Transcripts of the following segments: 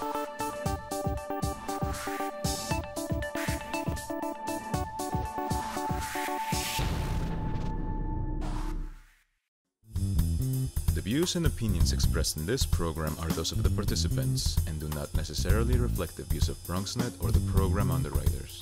The views and opinions expressed in this program are those of the participants and do not necessarily reflect the views of BronxNet or the program underwriters.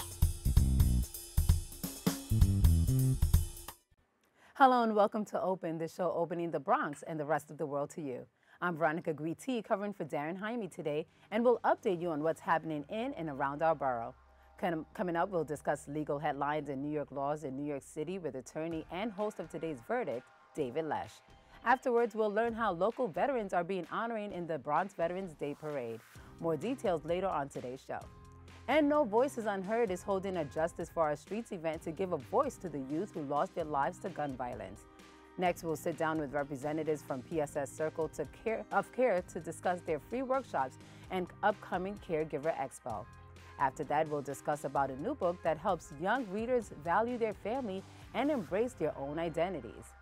Hello and welcome to Open, the show opening the Bronx and the rest of the world to you. I'm Veronica Güity, covering for R.A.I.N today, and we'll update you on what's happening in and around our borough. Coming up, we'll discuss legal headlines and New York laws in New York City with attorney and host of today's verdict, David Lesch. Afterwards, we'll learn how local veterans are being honored in the Bronx Veterans Day Parade. More details later on today's show. And No Voices Unheard is holding a Justice for Our Streets event to give a voice to the youth who lost their lives to gun violence. Next, we'll sit down with representatives from PSS Circle of Care to discuss their free workshops and upcoming Caregiver Expo. After that, we'll discuss about a new book that helps young readers value their family and embrace their own identities.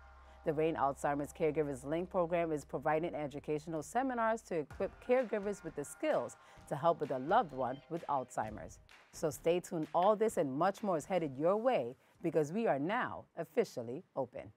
The R.A.I.N Alzheimer's Caregivers Link program is providing educational seminars to equip caregivers with the skills to help with a loved one with Alzheimer's. So stay tuned. All this and much more is headed your way because we are now officially open.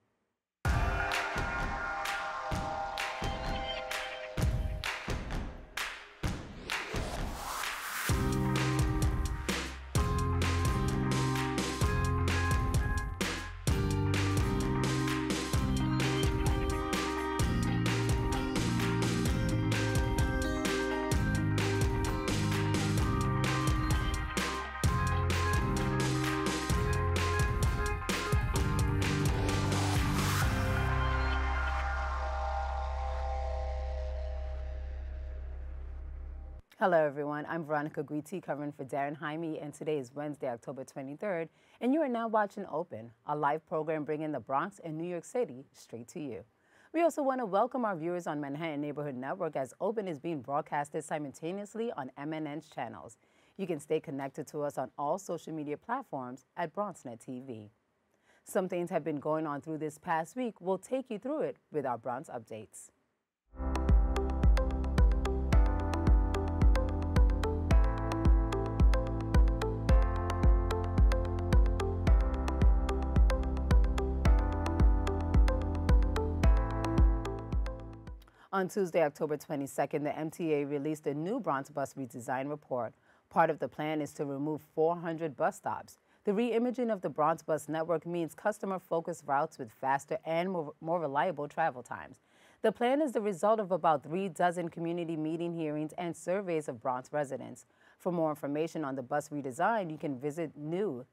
Hello, everyone. I'm Veronica Güity, covering for R.A.I.N, and today is Wednesday, October 23rd, and you are now watching Open, a live program bringing the Bronx and New York City straight to you. We also want to welcome our viewers on Manhattan Neighborhood Network, as Open is being broadcasted simultaneously on MNN's channels. You can stay connected to us on all social media platforms at BronxNet TV. Some things have been going on through this past week. We'll take you through it with our Bronx Updates. On Tuesday, October 22nd, the MTA released a new Bronx bus redesign report. Part of the plan is to remove 400 bus stops. The re-imaging of the Bronx bus network means customer-focused routes with faster and more reliable travel times. The plan is the result of about 36 community meeting hearings and surveys of Bronx residents. For more information on the bus redesign, you can visit new.mta.info.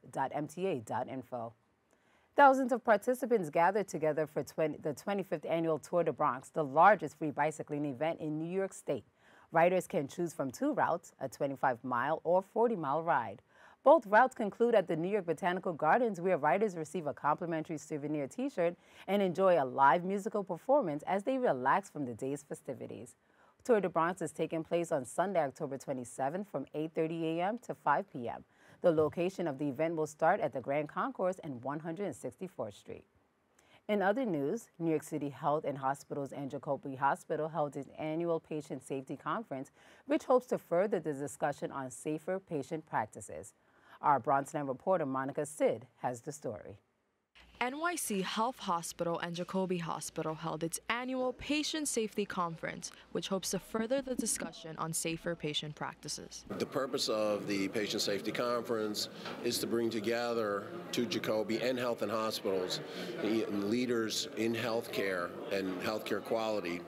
Thousands of participants gathered together for the 25th Annual Tour de Bronx, the largest free bicycling event in New York State. Riders can choose from two routes, a 25-mile or 40-mile ride. Both routes conclude at the New York Botanical Gardens, where riders receive a complimentary souvenir T-shirt and enjoy a live musical performance as they relax from the day's festivities. Tour de Bronx is taking place on Sunday, October 27th from 8:30 a.m. to 5 p.m. The location of the event will start at the Grand Concourse and 164th Street. In other news, New York City Health and Hospitals and Jacoby Hospital held its annual Patient Safety Conference, which hopes to further the discussion on safer patient practices. Our BronxNet reporter Monica Sid has the story. NYC Health Hospital and Jacoby Hospital held its annual Patient Safety Conference, which hopes to further the discussion on safer patient practices. The purpose of the Patient Safety Conference is to bring together to Jacoby and Health and Hospitals leaders in healthcare and healthcare quality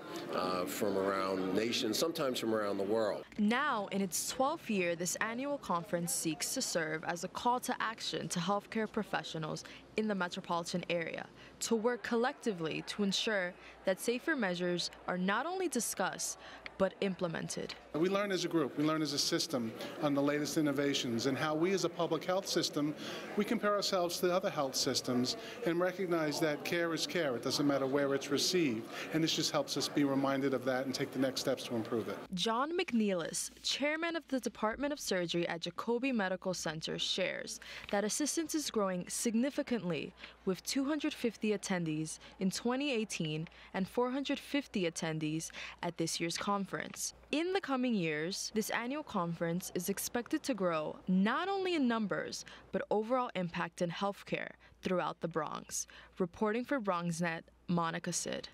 from around the nation, sometimes from around the world. Now, in its 12th year, this annual conference seeks to serve as a call to action to healthcare professionals in the metropolitan area to work collectively to ensure that safer measures are not only discussed, but implemented. We learn as a group, we learn as a system on the latest innovations and how we as a public health system, we compare ourselves to other health systems and recognize that care is care. It doesn't matter where it's received. And this just helps us be reminded of that and take the next steps to improve it. John McNeilis, chairman of the Department of Surgery at Jacoby Medical Center, shares that assistance is growing significantly with 250 attendees in 2018 and 450 attendees at this year's conference. In the coming years, this annual conference is expected to grow not only in numbers, but overall impact in healthcare throughout the Bronx. Reporting for BronxNet, Monica Sid.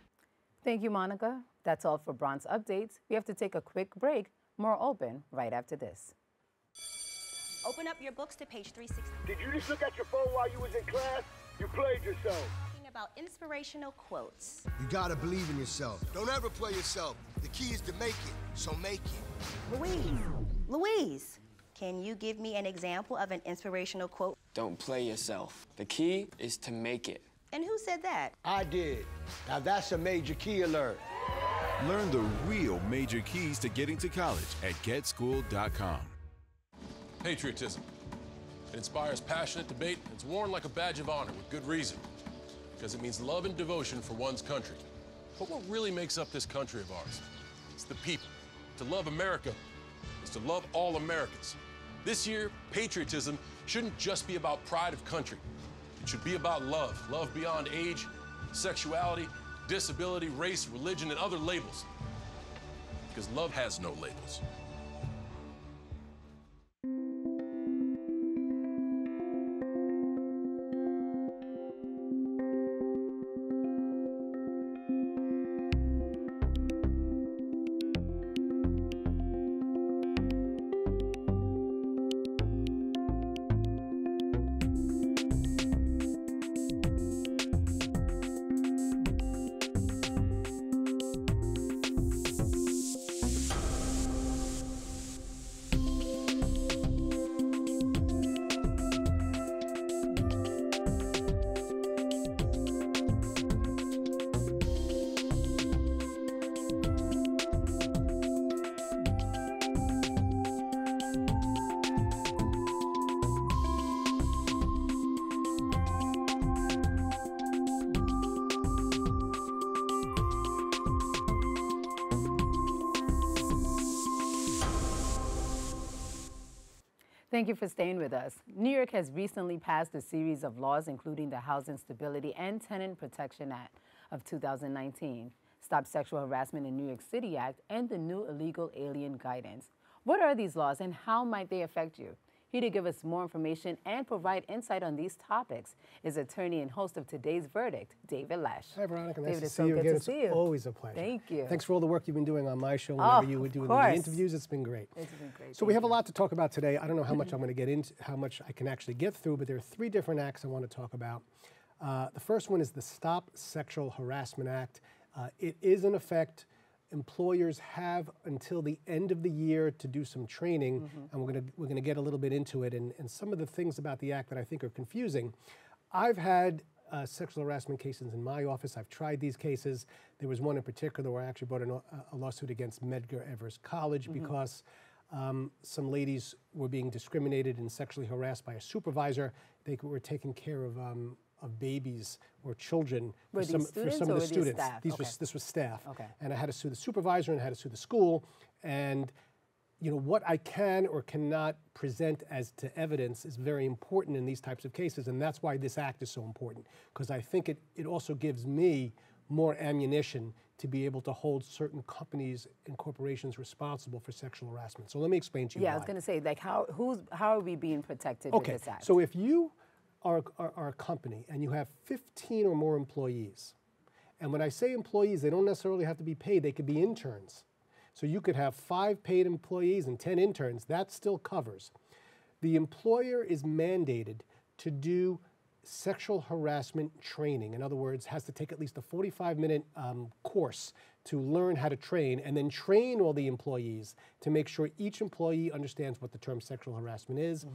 Thank you, Monica. That's all for Bronx Updates. We have to take a quick break. More Open right after this. Open up your books to page 360. Did you just look at your phone while you was in class? You played yourself. Talking about inspirational quotes. You gotta believe in yourself. Don't ever play yourself. The key is to make it, so make it. Louise, can you give me an example of an inspirational quote? Don't play yourself. The key is to make it. And who said that? I did. Now that's a major key alert. Learn the real major keys to getting to college at getschool.com. Patriotism. It inspires passionate debate. It's worn like a badge of honor with good reason, because it means love and devotion for one's country. But what really makes up this country of ours? It's the people. To love America is to love all Americans. This year, patriotism shouldn't just be about pride of country. It should be about love. Love beyond age, sexuality, disability, race, religion, and other labels. Because love has no labels. Thank you for staying with us. New York has recently passed a series of laws, including the Housing Stability and Tenant Protection Act of 2019, Stop Sexual Harassment in New York City Act, and the new Illegal Alien Guidance. What are these laws and how might they affect you? Here to give us more information and provide insight on these topics is attorney and host of Today's Verdict, David Lesch. Hi, Veronica. Nice David, to it's see so you good again. to It's see you. always a pleasure. Thank you. Thanks for all the work you've been doing on my show whenever you were doing the interviews. It's been great. It's been great. So we have a lot to talk about today. I don't know how much I'm going to get into, how much I can actually get through, but there are three different acts I want to talk about. The first one is the Stop Sexual Harassment Act. It is in effect. Employers have until the end of the year to do some training, and we're gonna get a little bit into it. And some of the things about the act that I think are confusing. I've had sexual harassment cases in my office. I've tried these cases. There was one in particular where I actually brought a lawsuit against Medgar Evers College because some ladies were being discriminated and sexually harassed by a supervisor. They were taking care of babies or children for some of the students. This was staff. And I had to sue the supervisor and I had to sue the school. And you know, what I can or cannot present as to evidence is very important in these types of cases. And that's why this act is so important, because I think it also gives me more ammunition to be able to hold certain companies and corporations responsible for sexual harassment. So let me explain to you why. I was going to say, like, how are we being protected with this act? So if you are a company and you have 15 or more employees, and when I say employees, they don't necessarily have to be paid, they could be interns. So you could have 5 paid employees and 10 interns, that still covers. The employer is mandated to do sexual harassment training. In other words, has to take at least a 45-minute course to learn how to train, and then train all the employees to make sure each employee understands what the term sexual harassment is,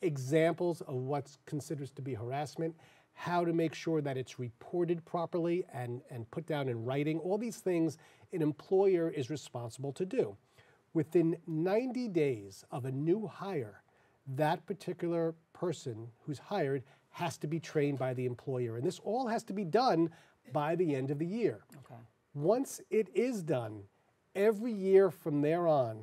examples of what's considered to be harassment, how to make sure that it's reported properly and put down in writing. All these things an employer is responsible to do. Within 90 days of a new hire, that particular person who's hired has to be trained by the employer. And this all has to be done by the end of the year. Once it is done, every year from there on,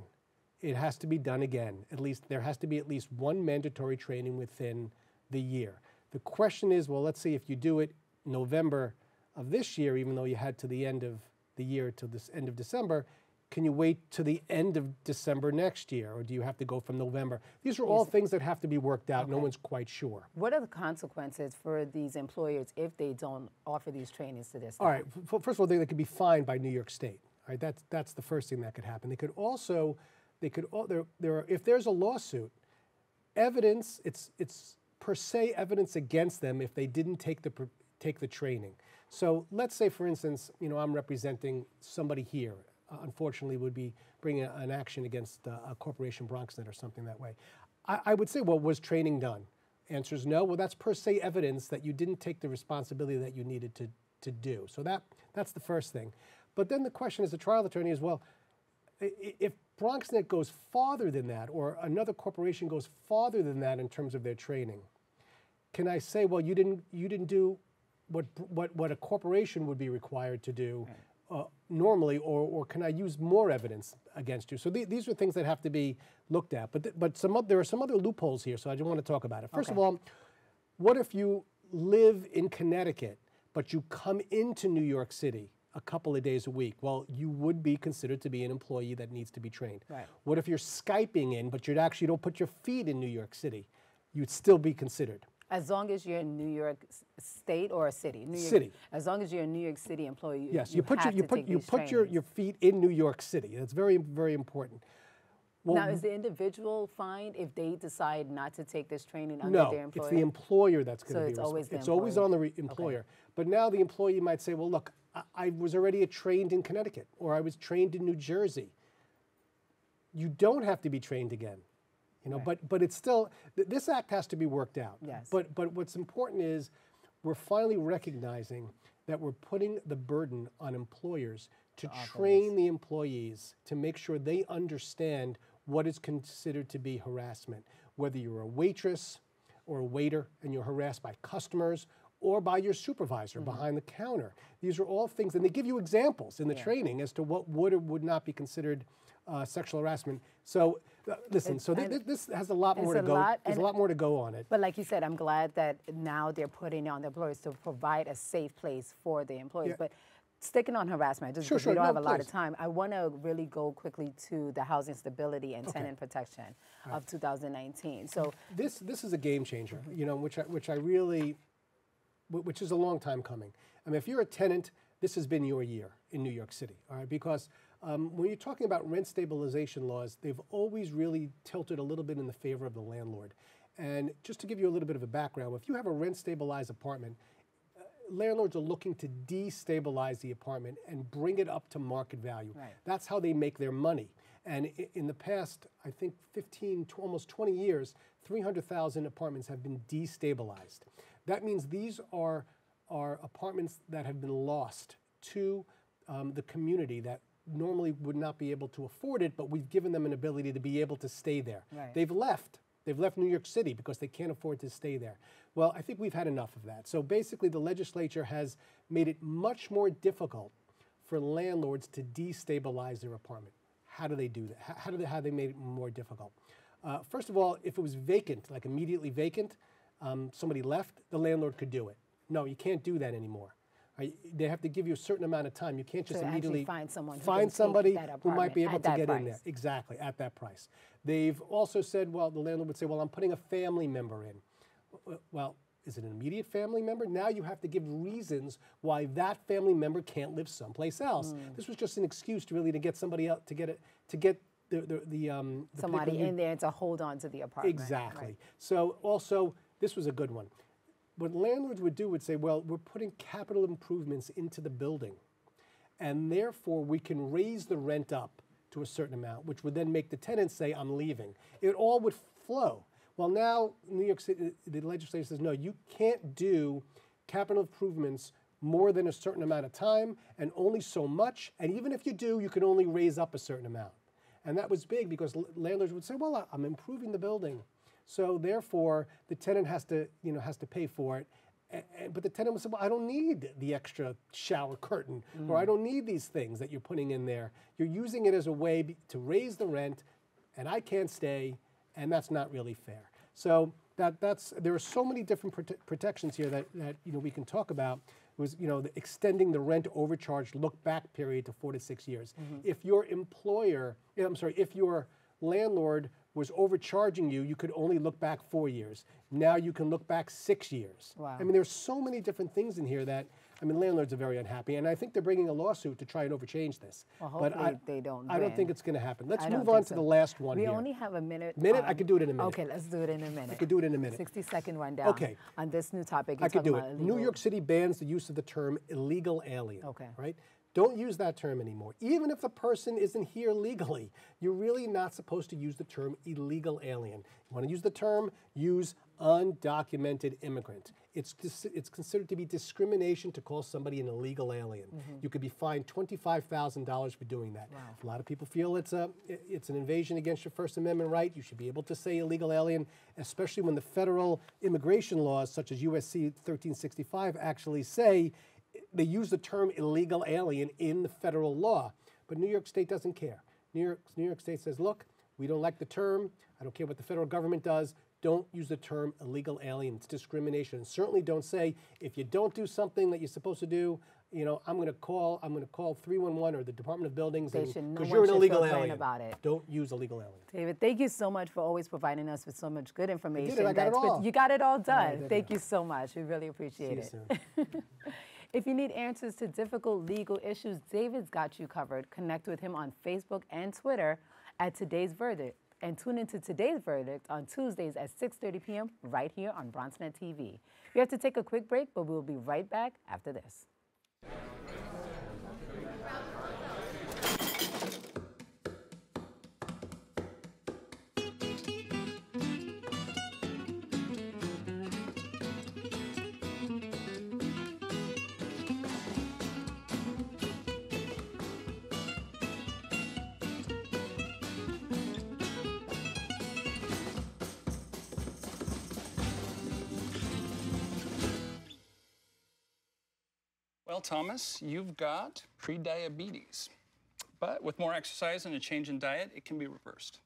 it has to be done again. At least there has to be at least one mandatory training within the year. The question is, well, let's say if you do it November of this year, even though you had to the end of the year to this end of December, can you wait to the end of December next year, or do you have to go from November? These are all things that have to be worked out. No one's quite sure. What are the consequences for these employers if they don't offer these trainings to their staff? All right. First of all, they could be fined by New York State. All right. That's the first thing that could happen. They could also, if there's a lawsuit, evidence, it's per se evidence against them if they didn't take the training. So let's say, for instance, I'm representing somebody here. Unfortunately, would be bringing an action against a corporation, BronxNet, or something that way. I would say, well, was training done? Answer is no. Well, that's per se evidence that you didn't take the responsibility that you needed to do. So that's the first thing. But then the question as a trial attorney is, well, if BronxNet goes farther than that, or another corporation goes farther than that in terms of their training, can I say, well, you didn't do what a corporation would be required to do? Normally, or can I use more evidence against you? So these are things that have to be looked at. But there are some other loopholes here, so I just want to talk about it. First of all, what if you live in Connecticut, but you come into New York City a couple of days a week? Well, you would be considered to be an employee that needs to be trained. Right. What if you're Skyping in, but you actually don't put your feet in New York City? You'd still be considered. As long as you're in New York State or a city? City. As long as you're a New York City employee, yes, you put your feet in New York City. That's very, very important. Well, now, is the individual fined if they decide not to take this training under their employer? No, it's the employer that's going to be responsible. It's always on the employer. Okay. But now the employee might say, well, look, I was already trained in Connecticut, or I was trained in New Jersey. You don't have to be trained again. But it's still, this act has to be worked out. Yes. But what's important is we're finally recognizing that we're putting the burden on employers to train the employees to make sure they understand what is considered to be harassment, whether you're a waitress or a waiter and you're harassed by customers or by your supervisor behind the counter. These are all things, and they give you examples in the training as to what would or would not be considered sexual harassment. So listen, this has a lot more to go. There's a lot more to go on it. But like you said, I'm glad that now they're putting on the employers to provide a safe place for the employees. Yeah. But sticking on harassment, just because we don't have a lot of time, I want to really go quickly to the housing stability and tenant protection of 2019. So this is a game changer, which is a long time coming. I mean, if you're a tenant, this has been your year in New York City, all right? Because when you're talking about rent stabilization laws, they've always really tilted a little bit in the favor of the landlord. And just to give you a little bit of a background, if you have a rent stabilized apartment, landlords are looking to destabilize the apartment and bring it up to market value. Right. That's how they make their money. And in the past, I think 15 to almost 20 years, 300,000 apartments have been destabilized. That means these are apartments that have been lost to the community that normally would not be able to afford it, but we've given them an ability to be able to stay there. Right. They've left New York City because they can't afford to stay there. Well, I think we've had enough of that. So basically the legislature has made it much more difficult for landlords to destabilize their apartment. How do they do that? How do they made it more difficult? First of all, if it was vacant, like immediately vacant, somebody left, the landlord could do it. No, you can't do that anymore. They have to give you a certain amount of time. You can't just immediately find somebody who might be able to get in there. Exactly, at that price. They've also said, well, the landlord would say, well, I'm putting a family member in. Well, is it an immediate family member? Now you have to give reasons why that family member can't live someplace else. This was just an excuse to get somebody else to get somebody in there to hold on to the apartment. Exactly. Right. So also, this was a good one. What landlords would do would say, well, we're putting capital improvements into the building, and therefore we can raise the rent up to a certain amount, which would then make the tenants say, I'm leaving. It all would flow. Well, now New York City, the legislature says, no, you can't do capital improvements more than a certain amount of time and only so much, and even if you do, you can only raise up a certain amount. And that was big because landlords would say, well, I'm improving the building. So therefore, the tenant has to pay for it. But the tenant would say, well, I don't need the extra shower curtain, or I don't need these things that you're putting in there. You're using it as a way to raise the rent, and I can't stay, and that's not really fair. So there are so many different protections here that we can talk about. It was extending the rent overcharge look back period to 4 to 6 years. If your if your landlord was overcharging you, you could only look back 4 years. Now you can look back 6 years. Wow. I mean, there's so many different things in here that, landlords are very unhappy, and I think they're bringing a lawsuit to try and overchange this. Well, hopefully they don't. I don't think it's going to happen. Let's move on to the last one here. We only have a minute. I could do it in a minute. Okay, let's do it in a minute. I could do it in a minute. 60-second rundown. Okay. On this new topic. I could do it. New York City bans the use of the term illegal alien. Okay. Right? Don't use that term anymore. Even if the person isn't here legally, you're really not supposed to use the term illegal alien. You want to use the term, use undocumented immigrant. It's considered to be discrimination to call somebody an illegal alien. You could be fined $25,000 for doing that. Wow. A lot of people feel it's an invasion against your First Amendment right. You should be able to say illegal alien, especially when the federal immigration laws, such as USC 1365, actually say they use the term illegal alien in the federal law. But New York State doesn't care. New York State says, look, we don't like the term. I don't care what the federal government does. Don't use the term illegal alien. It's discrimination. And certainly don't say, if you don't do something that you're supposed to do, I'm going to call 311 or the Department of Buildings because you're an illegal alien. About it. Don't use illegal alien. David, thank you so much for always providing us with so much good information. I did it. I got it all. You got it all done. Thank you so much. We really appreciate it. See you soon. If you need answers to difficult legal issues, David's got you covered. Connect with him on Facebook and Twitter at Today's Verdict. And tune into Today's Verdict on Tuesdays at 6:30 p.m. right here on BronxNet TV. We have to take a quick break, but we'll be right back after this. Well, Thomas, you've got prediabetes. But with more exercise and a change in diet, it can be reversed.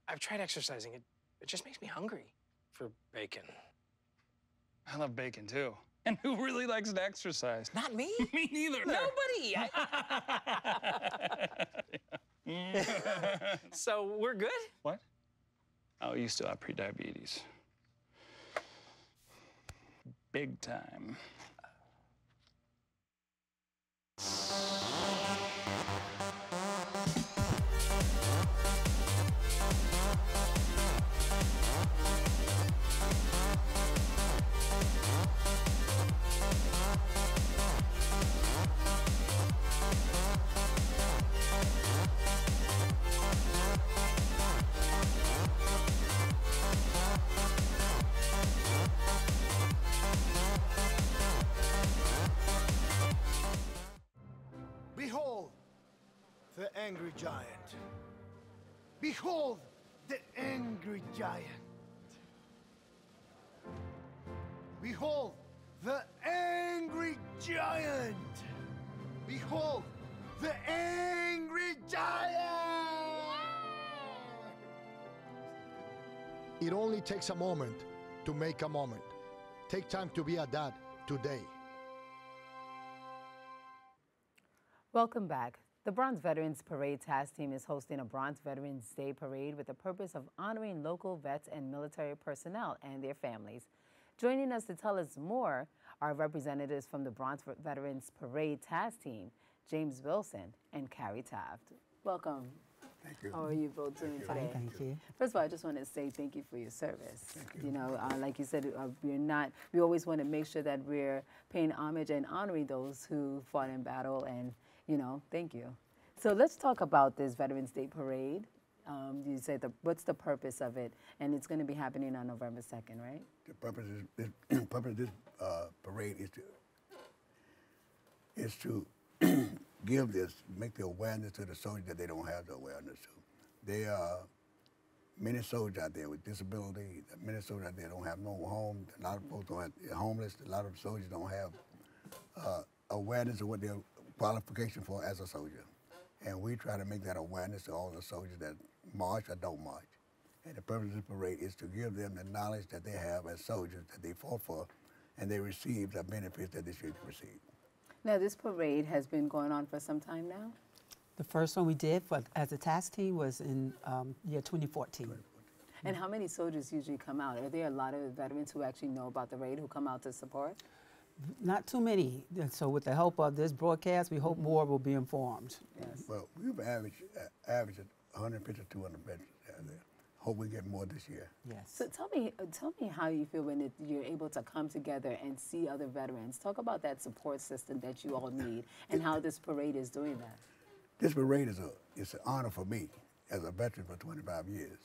I've tried exercising. It just makes me hungry for bacon. I love bacon, too. And who really likes to exercise? Not me. Me neither. Nobody. So we're good? What? Oh, you still have prediabetes. Big time. Behold the angry giant. Behold the angry giant. Behold the angry giant. Behold the angry giant. It only takes a moment to make a moment. Take time to be a dad today. Welcome back. The Bronx Veterans Parade Task Team is hosting a Bronx Veterans Day Parade with the purpose of honoring local vets and military personnel and their families. Joining us to tell us more are representatives from the Bronx Veterans Parade Task Team, James Wilson and Carrie Taft. Welcome. Thank you. How are you both doing today? Thank you. First of all, I just want to say thank you for your service. Thank you. Like you said, we always want to make sure that we're paying homage and honoring those who fought in battle, and thank you. So let's talk about this Veterans Day Parade. You said what's the purpose of it? And it's going to be happening on November 2nd, right? The purpose of this parade is to make the awareness to the soldiers that they don't have the awareness to. There are many soldiers out there with disability, many soldiers out there don't have no home, a lot of folks don't have, they're homeless, a lot of soldiers don't have awareness of what their qualification for as a soldier. And we try to make that awareness to all the soldiers that march or don't march. And the purpose of the parade is to give them the knowledge that they have as soldiers that they fought for, and they receive the benefits that they should receive. Now, this parade has been going on for some time now? The first one we did as a task team was in year 2014. And how many soldiers usually come out? Are there a lot of veterans who actually know about the raid who come out to support? Not too many. And so with the help of this broadcast, we hope more will be informed. Yes. Well, we've averaged 150 to 200 veterans out there. Hope we get more this year. Yes. So tell me how you feel when you're able to come together and see other veterans. Talk about that support system that you all need and how this parade is doing that. This parade is an honor for me as a veteran for 25 years.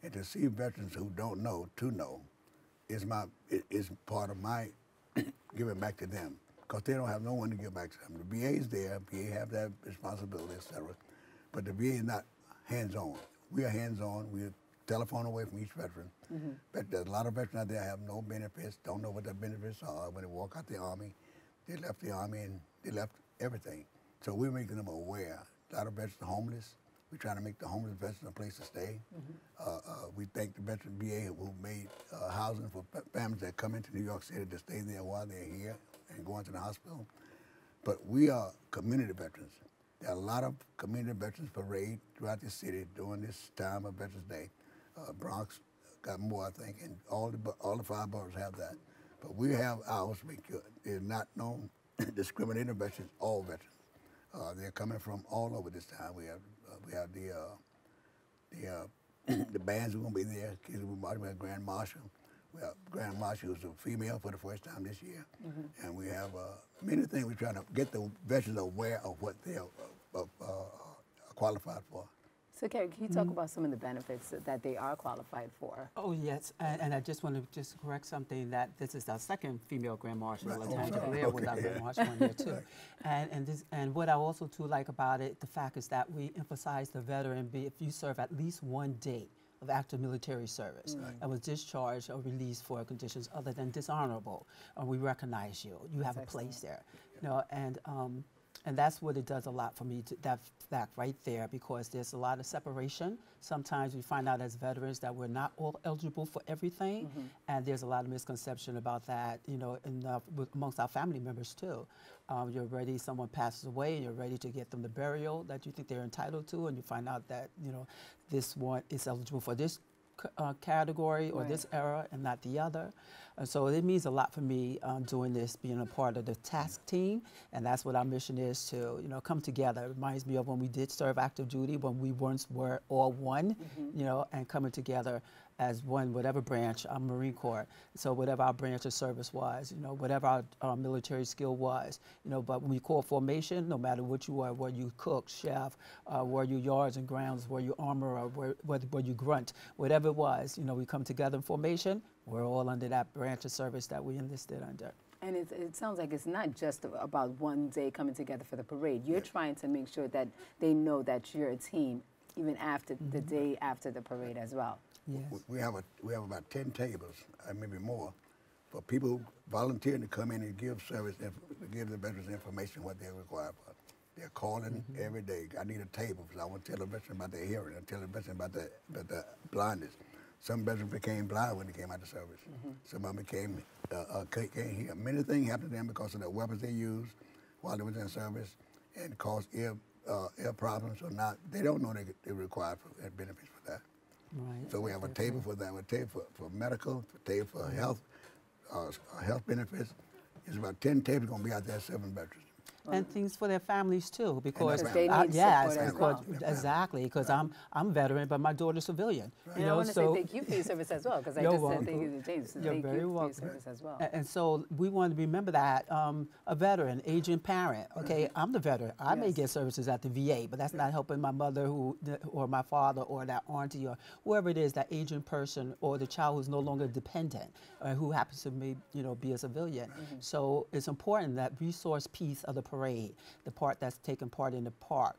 And to see veterans who don't know to know is part of my giving back to them, because they don't have no one to give back to them. The VA is there, VA have that responsibility, etc. But the VA is not hands-on. We are hands-on. We're a telephone away from each veteran. But there's a lot of veterans out there have no benefits, don't know what their benefits are. When they walk out the Army, they left the Army and they left everything. So we're making them aware. A lot of veterans are homeless. We're trying to make the homeless veterans a place to stay. We thank the veteran VA who made housing for families that come into New York City to stay there while they're here and going to the hospital. But we are community veterans. There are a lot of community veterans parade throughout the city during this time of Veterans Day. Bronx got more, I think, and all the 5 boroughs have that. But we have ours. There's not no discriminating veterans, all veterans. They're coming from all over this time. We have the bands who are going to be there. Kids will be marching. We have Grand Marshal. We have Grand Marshal, who's a female for the first time this year. And we have many things. We're trying to get the veterans aware of what they are qualified for. So, Carrie, can you talk about some of the benefits that they are qualified for? Oh, yes, and I just want to correct something, that this is our second female Grand Marshal. Right. Latanya Blair was our Grand Marshal 1 year too. And what I also too like about it, the fact is that we emphasize the veteran if you serve at least 1 day of active military service and was discharged or released for conditions other than dishonorable, we recognize you. You have a place there, you know, and that's what it does a lot for me, that fact right there, because there's a lot of separation. Sometimes we find out as veterans that we're not all eligible for everything, and there's a lot of misconception about that, you know, amongst our family members too. You're ready, someone passes away, and you're ready to get them the burial that you think they're entitled to, and you find out that, you know, this one is eligible for this category or this era and not the other. And so it means a lot for me doing this, being a part of the task team, and that's what our mission is, to, you know, come together. It reminds me of when we did serve active duty, when we once were all one, you know, and coming together as one, whatever branch, I'm Marine Corps, so whatever our branch of service was, you know, whatever our military skill was, you know, but when we call formation, no matter what you are, were you cook, chef, were you yards and grounds, were you armorer, were you grunt, whatever it was, you know, we come together in formation, we're all under that branch of service that we enlisted under. And it sounds like it's not just about 1 day coming together for the parade. You're trying to make sure that they know that you're a team even after the day after the parade as well. Yes. We have about 10 tables, maybe more, for people who volunteer to come in and give service, give the veterans information what they're required for. They're calling every day. I need a table because I want to tell a veteran about their hearing. I tell a veteran about the blindness. Some veterans became blind when they came out of service. Some of them can't hear. Many things happen to them because of the weapons they used while they was in service and caused ear problems or not. They don't know they're required for benefits for that. Right. So we have a table for that, a table for medical, a table for health benefits. There's about 10 tables going to be out there serving veterans. And things for their families too, because they need yes, support as well. Exactly, because I'm veteran, but my daughter's civilian. And you I know, want to say thank you for your service as well, because I just said thank you to James. So You're thank very you for welcome. your service as well. And so we want to remember that a veteran, aging parent. Okay, I'm the veteran. I may get services at the VA, but that's not helping my mother or my father or that auntie or whoever it is, that aging person or the child who's no longer dependent, who happens to be a civilian. So it's important that resource piece of the parade, the part that's taking part in the park,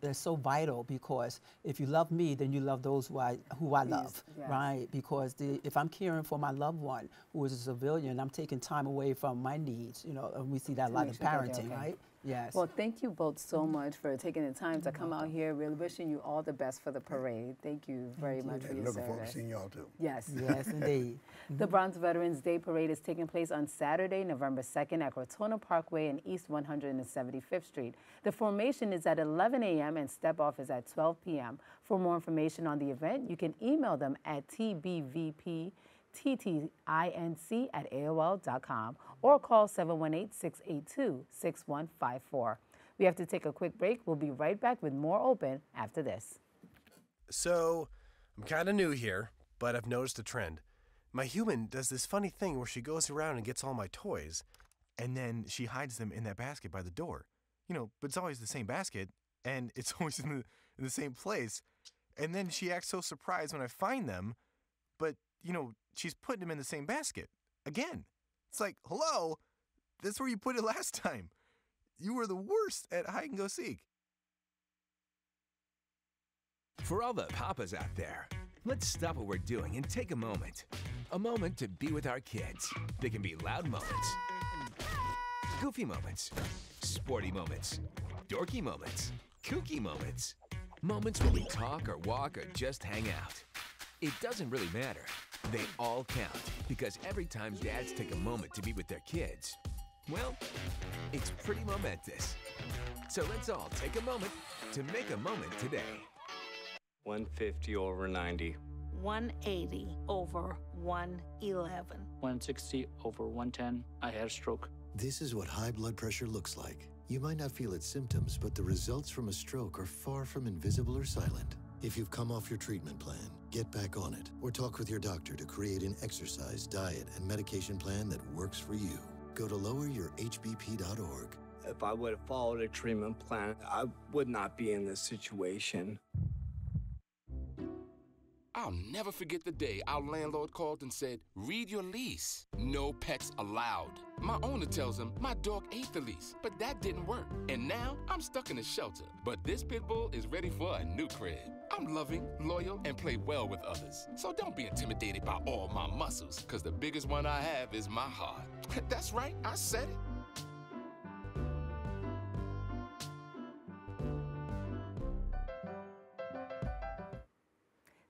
is so vital, because if you love me, then you love those who I love, right? Because if I'm caring for my loved one who is a civilian, I'm taking time away from my needs, you know, and we see that a lot in parenting, right? Yes. Well, thank you both so much for taking the time to come out here. We're wishing you all the best for the parade. Thank you very much for your Looking forward to service. seeing y'all too. Yes. Yes, indeed. The Bronx Veterans Day Parade is taking place on Saturday, November 2nd at Crotona Parkway and East 175th Street. The formation is at 11 a.m. and step-off is at 12 p.m. For more information on the event, you can email them at tbvpttinc@aol.com or call 718-682-6154. We have to take a quick break. We'll be right back with more Open after this. So, I'm kind of new here, but I've noticed a trend. My human does this funny thing where she goes around and gets all my toys, and then she hides them in that basket by the door. You know, but it's always the same basket, and it's always in the same place. And then she acts so surprised when I find them, but, you know, she's putting them in the same basket again. It's like, hello, that's where you put it last time. You were the worst at hide and go seek. For all the papas out there, let's stop what we're doing and take a moment. A moment to be with our kids. They can be loud moments, goofy moments, sporty moments, dorky moments, kooky moments. Moments where we talk or walk or just hang out. It doesn't really matter. They all count because every time dads take a moment to be with their kids, well, it's pretty momentous. So let's all take a moment to make a moment today. 150 over 90. 180 over 111. 160 over 110. I had a stroke. This is what high blood pressure looks like. You might not feel its symptoms, but the results from a stroke are far from invisible or silent. If you've come off your treatment plan, get back on it, or talk with your doctor to create an exercise, diet, and medication plan that works for you. Go to loweryourhbp.org. If I would have followed a treatment plan, I would not be in this situation. I'll never forget the day our landlord called and said, read your lease. No pets allowed. My owner tells him my dog ate the lease, but that didn't work. And now I'm stuck in a shelter. But this pit bull is ready for a new crib. I'm loving, loyal, and play well with others. So don't be intimidated by all my muscles, because the biggest one I have is my heart. That's right, I said it.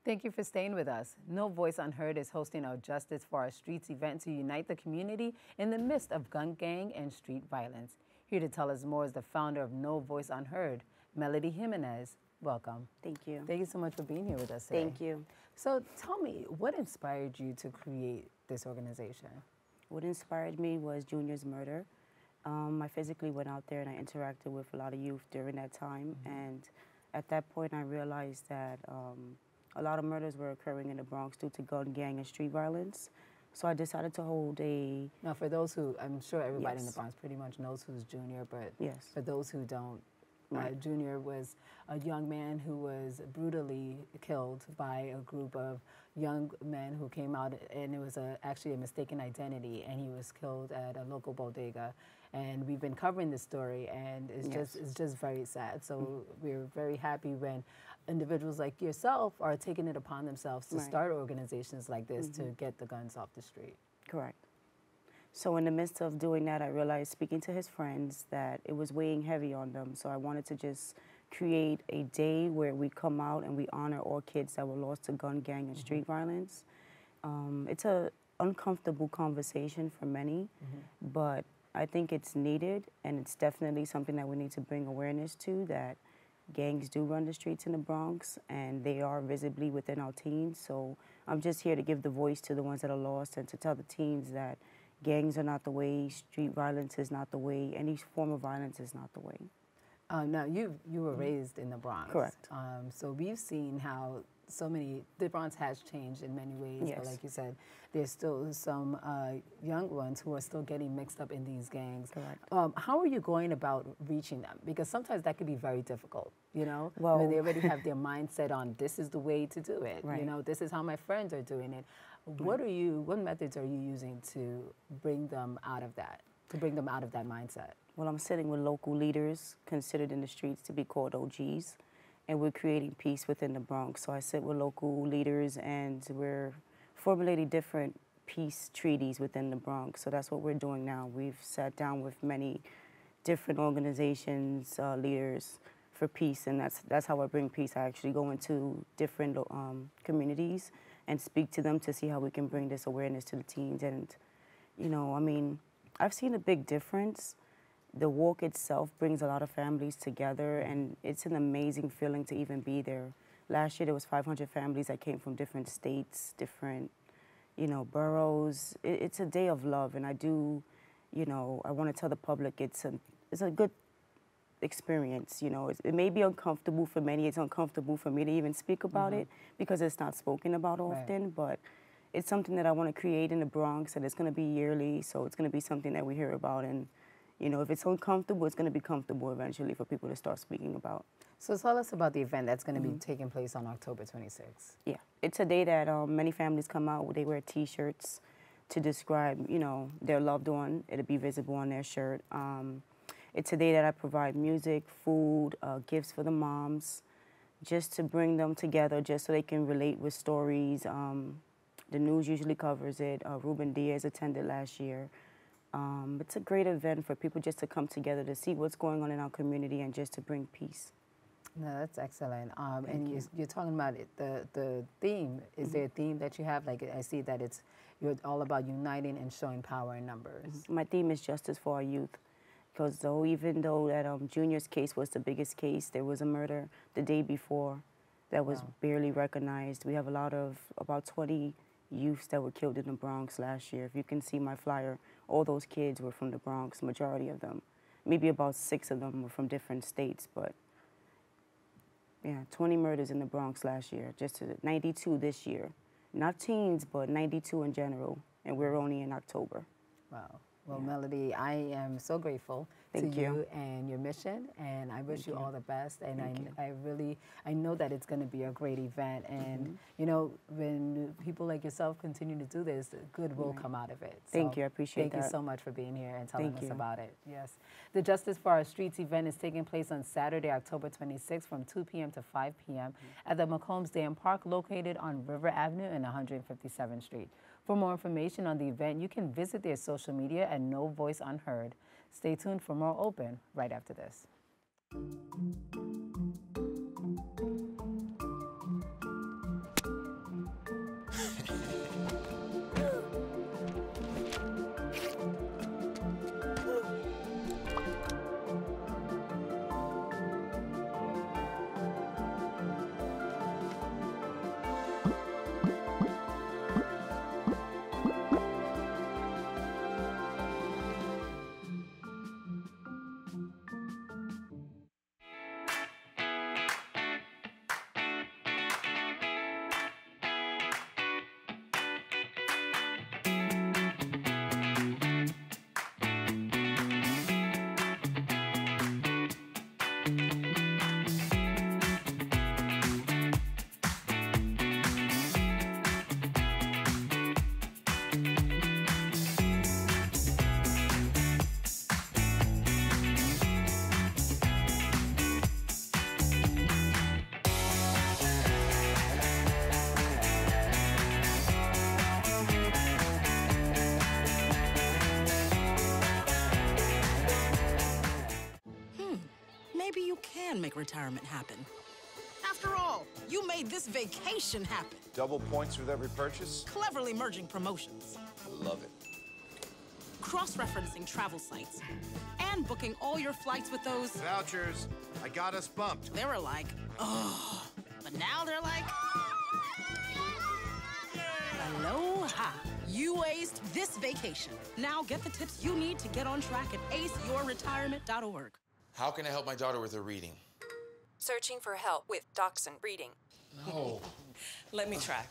Thank you for staying with us. No Voice Unheard is hosting our Justice for Our Streets event to unite the community in the midst of gun gang and street violence. Here to tell us more is the founder of No Voice Unheard, Melody Jimenez. Welcome. Thank you. Thank you so much for being here with us today. Thank you. So tell me, what inspired you to create this organization? What inspired me was Junior's murder. I physically went out there and I interacted with a lot of youth during that time. And at that point, I realized that a lot of murders were occurring in the Bronx due to gun, gang, and street violence. So I decided to hold a... Now, for those who, I'm sure everybody in the Yes. Bronx pretty much knows who's Junior, but Yes. for those who don't, Right. Junior was a young man who was brutally killed by a group of young men who came out, and it was actually a mistaken identity, and he was killed at a local bodega. And we've been covering this story, and it's just very sad. So we're very happy when individuals like yourself are taking it upon themselves to Right. start organizations like this to get the guns off the street. Correct. So in the midst of doing that, I realized, speaking to his friends, that it was weighing heavy on them. So I wanted to just create a day where we come out and we honor all kids that were lost to gun, gang, and street violence. It's an uncomfortable conversation for many, but I think it's needed, and it's definitely something that we need to bring awareness to, that gangs do run the streets in the Bronx, and they are visibly within our teens. So I'm just here to give the voice to the ones that are lost and to tell the teens that gangs are not the way, street violence is not the way, any form of violence is not the way. Now, you were raised in the Bronx. Correct. So we've seen how the Bronx has changed in many ways, but Yes. like you said, there's still some young ones who are still getting mixed up in these gangs. Correct. How are you going about reaching them? Because sometimes that could be very difficult, you know? Well- when they already have their mindset on this is the way to do it, Right. you know, this is how my friends are doing it. What methods are you using to bring them out of that, mindset? Well, I'm sitting with local leaders considered in the streets to be called OGs, and we're creating peace within the Bronx. So I sit with local leaders, and we're formulating different peace treaties within the Bronx. So that's what we're doing now. We've sat down with many different organizations, leaders for peace, and that's how I bring peace. I actually go into different communities and speak to them to see how we can bring this awareness to the teens. And, you know, I mean, I've seen a big difference. The walk itself brings a lot of families together, and it's an amazing feeling to even be there. Last year, there was 500 families that came from different states, different, you know, boroughs. It's a day of love, and I do, you know, I want to tell the public it's a good experience. You know, it may be uncomfortable for many. It's uncomfortable for me to even speak about it because it's not spoken about often, but it's something that I want to create in the Bronx, and it's going to be yearly, so it's going to be something that we hear about. And, you know, if it's uncomfortable, it's going to be comfortable eventually for people to start speaking about. So tell us about the event that's going to be taking place on October 26th. Yeah, it's a day that many families come out. They wear T-shirts to describe, you know, their loved one. It'll be visible on their shirt. It's a day that I provide music, food, gifts for the moms, just to bring them together, just so they can relate with stories. The news usually covers it. Ruben Diaz attended last year. It's a great event for people just to come together to see what's going on in our community and just to bring peace. No, that's excellent. And you're talking about it, the theme. Is there a theme that you have? Like, I see that you're all about uniting and showing power in numbers. My theme is justice for our youth. Because even though that Junior's case was the biggest case, there was a murder the day before that was barely recognized. We have about 20 youths that were killed in the Bronx last year. If you can see my flyer, all those kids were from the Bronx, majority of them. Maybe about 6 of them were from different states, but yeah, 20 murders in the Bronx last year, just 92 this year. Not teens, but 92 in general, and we're only in October. Wow. Well, Melody, I am so grateful to you and your mission, and I wish you all the best. And I know that it's going to be a great event. And you know, when people like yourself continue to do this, good will come out of it. So Thank you, I appreciate that. Thank you so much for being here and telling us about it. Yes, the Justice for Our Streets event is taking place on Saturday, October 26th, from 2 p.m. to 5 p.m. at the McCombs Dam Park, located on River Avenue and 157th Street. For more information on the event, you can visit their social media at No Voice Unheard. Stay tuned for more Open right after this. Maybe you can make retirement happen. After all, you made this vacation happen. Double points with every purchase? Cleverly merging promotions. Love it. Cross-referencing travel sites. And booking all your flights with those... Vouchers. I got us bumped. They were like, oh. But now they're like... Aloha. You aced this vacation. Now get the tips you need to get on track at aceyourretirement.org. How can I help my daughter with her reading? Searching for help with Dachshund Reading. No. Let me try.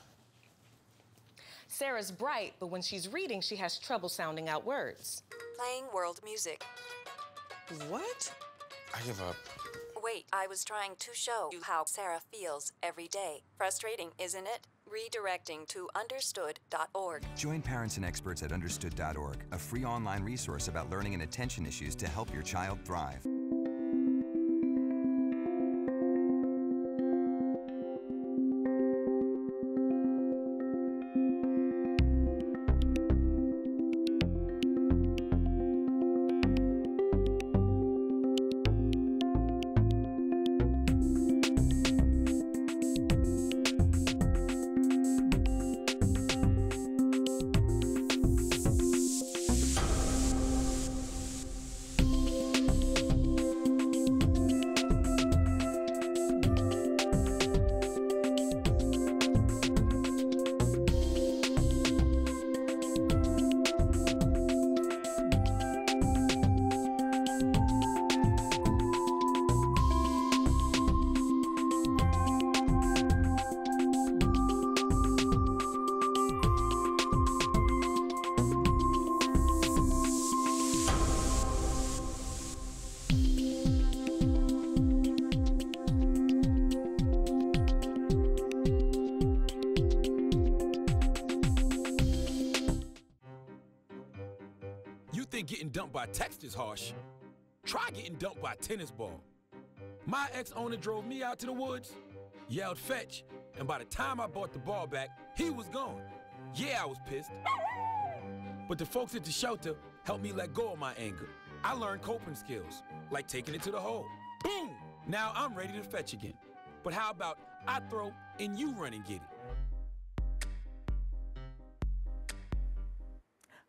Sarah's bright, but when she's reading, she has trouble sounding out words. Playing world music. What? I give up. Wait, I was trying to show you how Sarah feels every day. Frustrating, isn't it? Redirecting to understood.org. Join parents and experts at understood.org, a free online resource about learning and attention issues to help your child thrive. think getting dumped by text is harsh. Try getting dumped by a tennis ball. My ex-owner drove me out to the woods, yelled fetch, and by the time I brought the ball back, he was gone. Yeah, I was pissed. But the folks at the shelter helped me let go of my anger. I learned coping skills, like taking it to the hole. Boom! Now I'm ready to fetch again. But how about I throw and you run and get it?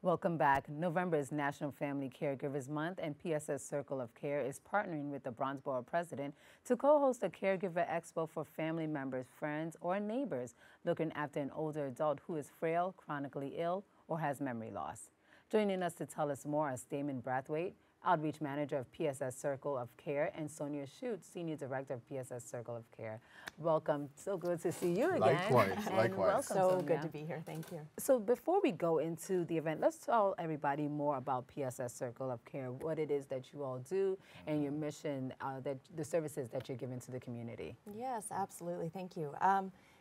Welcome back. November is National Family Caregivers Month, and PSS Circle of Care is partnering with the Bronx Borough President to co-host a Caregiver Expo for family members, friends, or neighbors looking after an older adult who is frail, chronically ill, or has memory loss. Joining us to tell us more is Damon Brathwaite, Outreach Manager of PSS Circle of Care, and Sonia Schutz, Senior Director of PSS Circle of Care. Welcome. So good to see you again. Likewise, and likewise. Welcome, So Sonia. good to be here. Thank you. So before we go into the event, let's tell everybody more about PSS Circle of Care, what it is that you all do, and your mission, that the services that you're giving to the community. Yes, absolutely. Thank you.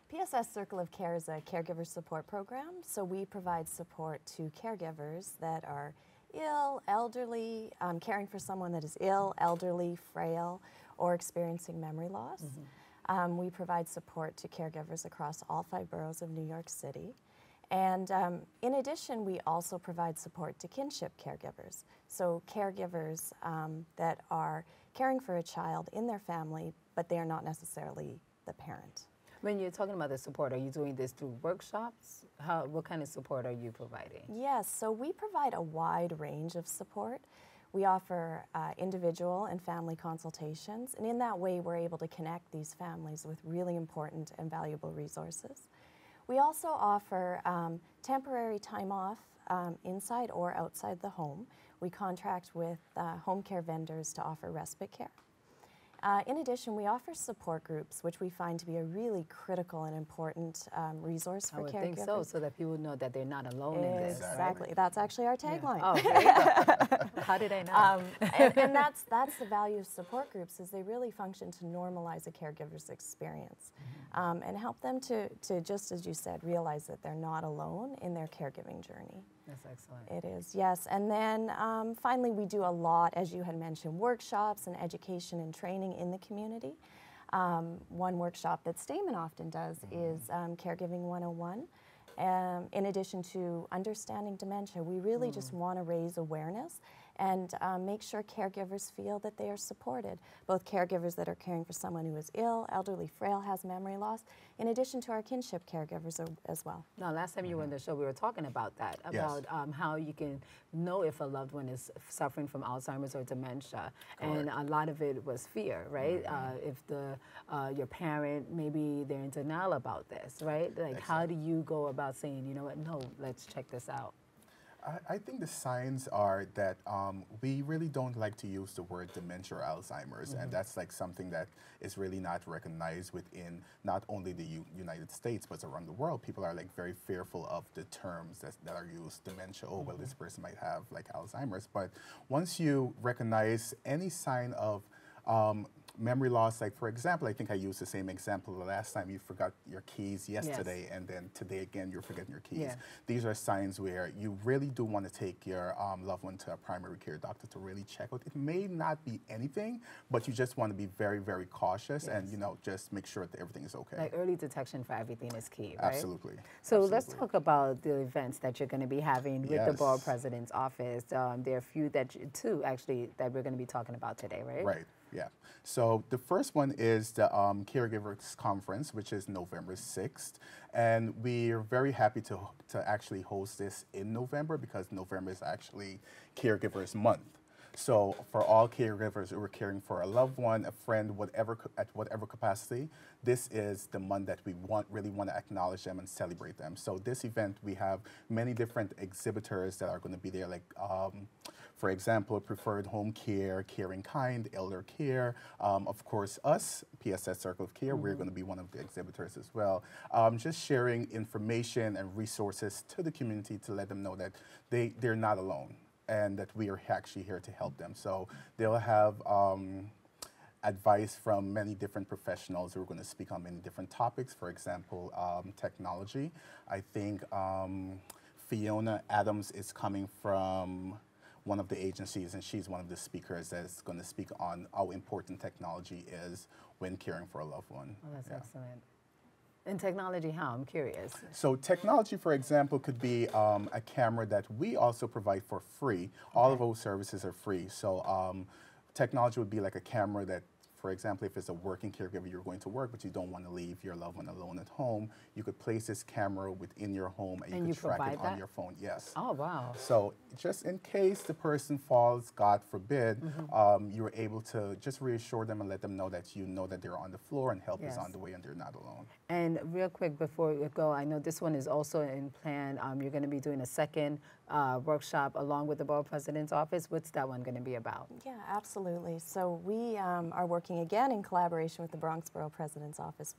PSS Circle of Care is a caregiver support program. So we provide support to caregivers that are ill, elderly, caring for someone that is ill, elderly, frail, or experiencing memory loss. We provide support to caregivers across all 5 boroughs of New York City. And in addition, we also provide support to kinship caregivers. So caregivers that are caring for a child in their family, but they are not necessarily the parent. When you're talking about the support, are you doing this through workshops? What kind of support are you providing? Yes, so we provide a wide range of support. We offer individual and family consultations, and in that way we're able to connect these families with really important and valuable resources. We also offer temporary time off inside or outside the home. We contract with home care vendors to offer respite care. In addition, we offer support groups, which we find to be a really critical and important resource for caregivers. I would think so that people know that they're not alone in this. Exactly. Right? That's actually our tagline. Yeah. Oh, how did I know? And that's the value of support groups, is they really function to normalize a caregiver's experience and help them to, just as you said, realize that they're not alone in their caregiving journey. That's excellent. It is, yes. And then finally, we do a lot, as you had mentioned, workshops and education and training in the community. One workshop that Stamen often does is Caregiving 101. In addition to understanding dementia, we really just want to raise awareness and make sure caregivers feel that they are supported, both caregivers that are caring for someone who is ill, elderly, frail, has memory loss, in addition to our kinship caregivers as well. Now, last time you were on the show, we were talking about that, about how you can know if a loved one is suffering from Alzheimer's or dementia. Correct. And a lot of it was fear, right? If your parent, maybe they're in denial about this, right? Like, how do you go about saying, you know what, no, let's check this out? I think the signs are that we really don't like to use the word dementia or Alzheimer's, and that's like something that is really not recognized within not only the United States, but around the world. People are like very fearful of the terms that are used, dementia, oh, well, this person might have like Alzheimer's. But once you recognize any sign of memory loss, like for example, I think I used the same example the last time. You forgot your keys yesterday, and then today again you're forgetting your keys. Yeah. These are signs where you really do want to take your loved one to a primary care doctor to really check out. It may not be anything, but you just want to be very, very cautious and, you know, just make sure that everything is okay. Like early detection for everything is key, right? Absolutely. So let's talk about the events that you're going to be having with the Borough President's Office. There are a few two actually that we're going to be talking about today, right? Right. Yeah. So the first one is the Caregivers Conference, which is November 6th. And we're very happy to actually host this in November because November is actually Caregivers Month. So for all caregivers who are caring for a loved one, a friend, at whatever capacity, this is the month that we really want to acknowledge them and celebrate them. So this event, we have many different exhibitors that are going to be there, like for example, Preferred Home Care, Caring Kind, Elder Care, of course us, PSS Circle of Care, we're going to be one of the exhibitors as well. Just sharing information and resources to the community to let them know that they're not alone and that we are actually here to help them. So they'll have advice from many different professionals who are going to speak on many different topics. For example, technology. I think Fiona Adams is coming from one of the agencies, and she's one of the speakers that's going to speak on how important technology is when caring for a loved one. Oh, that's excellent. And technology, how? I'm curious. So technology, for example, could be a camera that we also provide for free. All of those services are free. So technology would be like a camera that, for example, if it's a working caregiver, you're going to work, but you don't want to leave your loved one alone at home, you could place this camera within your home and you could track it on your phone. Yes. Oh, wow. So just in case the person falls, God forbid, you're able to just reassure them and let them know that they're on the floor and help is on the way and they're not alone. And real quick before we go, I know this one is also in plan. You're going to be doing a second workshop along with the Borough President's Office. What's that one going to be about? Yeah, absolutely. So we are working again in collaboration with the Bronx Borough President's Office.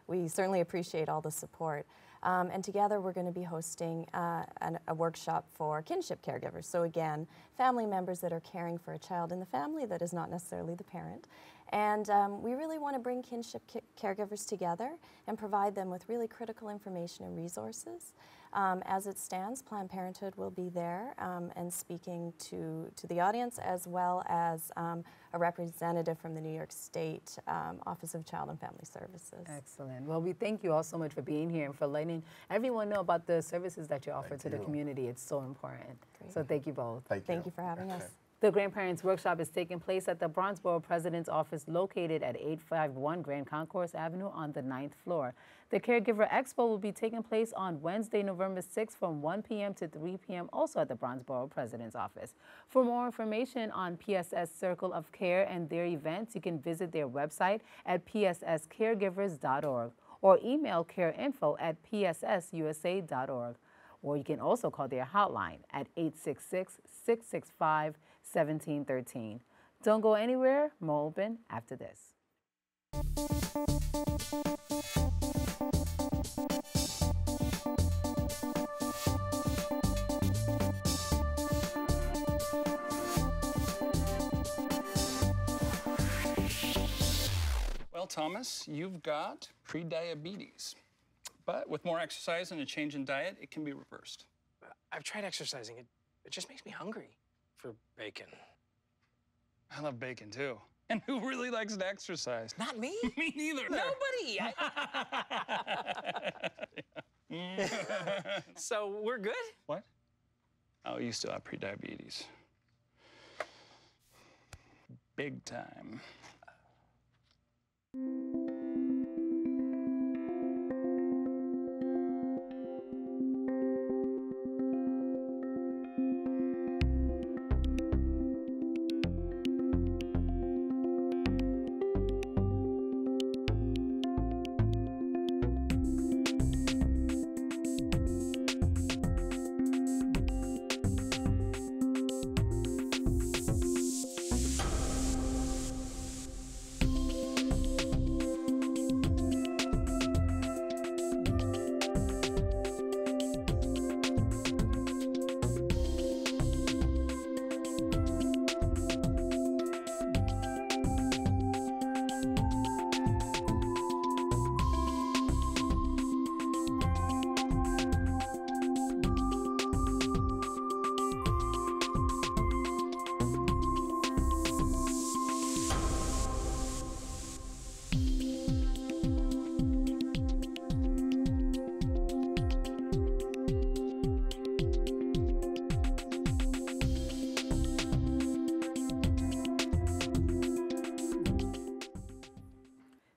We certainly appreciate all the support. And together we're going to be hosting a workshop for kinship caregivers. So again, family members that are caring for a child in the family that is not necessarily the parent. And we really want to bring kinship caregivers together and provide them with really critical information and resources. As it stands, Planned Parenthood will be there and speaking to the audience, as well as a representative from the New York State Office of Child and Family Services. Excellent. Well, we thank you all so much for being here and for letting everyone know about the services that you offer to the community. It's so important. Great. So thank you both. Thank you for having us. The Grandparents Workshop is taking place at the Bronx Borough President's Office located at 851 Grand Concourse Avenue on the 9th floor. The Caregiver Expo will be taking place on Wednesday, November 6th from 1 p.m. to 3 p.m. also at the Bronx Borough President's Office. For more information on PSS Circle of Care and their events, you can visit their website at psscaregivers.org or email careinfo@pssusa.org. Or you can also call their hotline at 866-665-1713. Don't go anywhere. More open after this. Well, Thomas, you've got prediabetes. But with more exercise and a change in diet, it can be reversed. I've tried exercising. It just makes me hungry for bacon. I love bacon, too. And who really likes to exercise? Not me. Me neither. Nobody. So we're good? What? Oh, you still have prediabetes. Big time.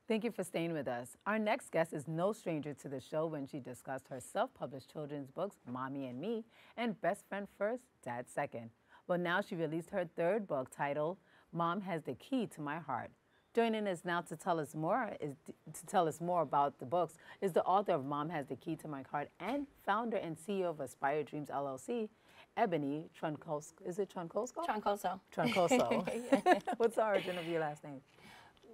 Thank you for staying with us. Our next guest is no stranger to the show when she discussed her self-published children's books, Mommy and Me, and Best Friend First, Dad Second. But now she released her third book titled, Mom Has the Key to My Heart. Joining us now to tell us more about the books is the author of Mom Has the Key to My Heart and founder and CEO of Aspire Dreams LLC, Ebony Troncoso. Is it Troncoso? Troncoso. Troncoso. What's the origin of your last name?